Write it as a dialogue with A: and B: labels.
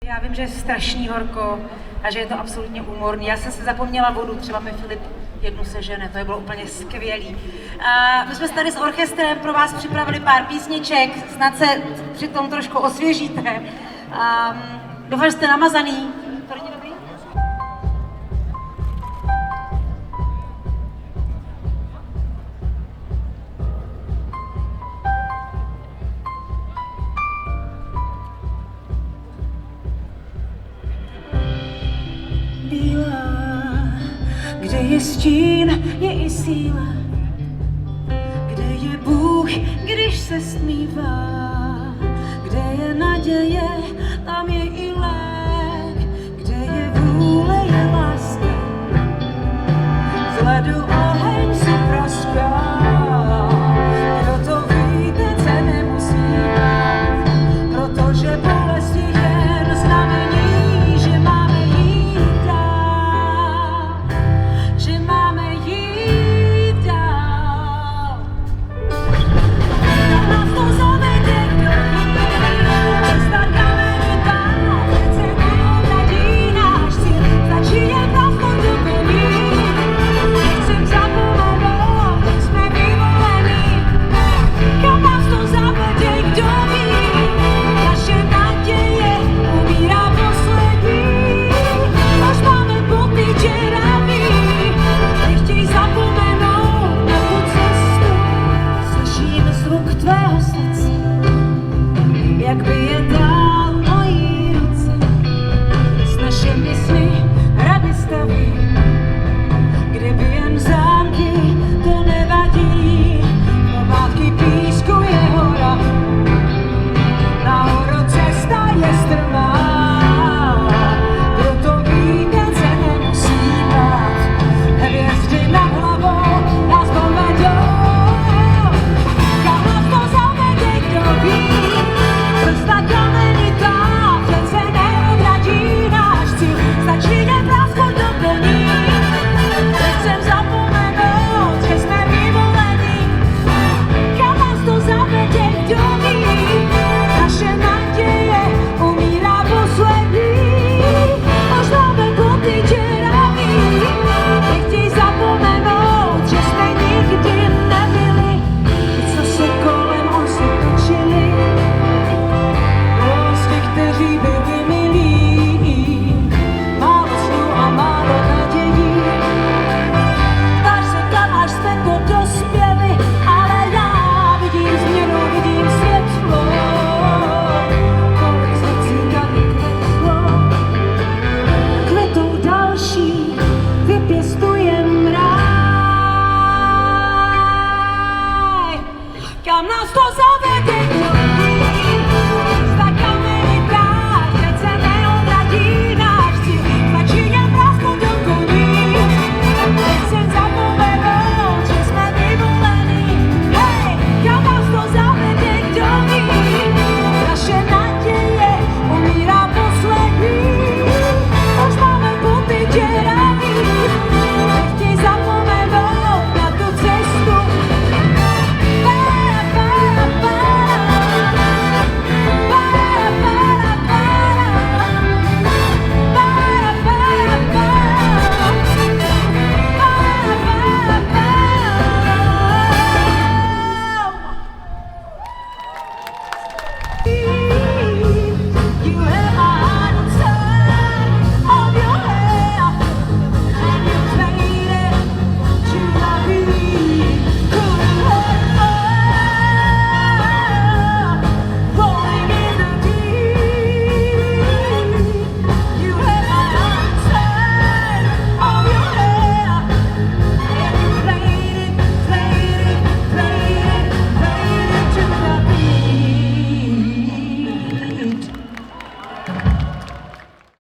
A: Já vím, že je strašný horko a že je to absolutně úmorný. Já jsem si zapomněla vodu, třeba mi Filip jednu sežene, to je bylo úplně skvělý. A my jsme tady s orchestrem pro vás připravili pár písniček, snad se při tom trošku osvěžíte. Doufám, že jste namazaný. To není dobrý?
B: Kde je stín, je i síla. Kde je Bůh, když se stmívá. Kde je naděje, tam je i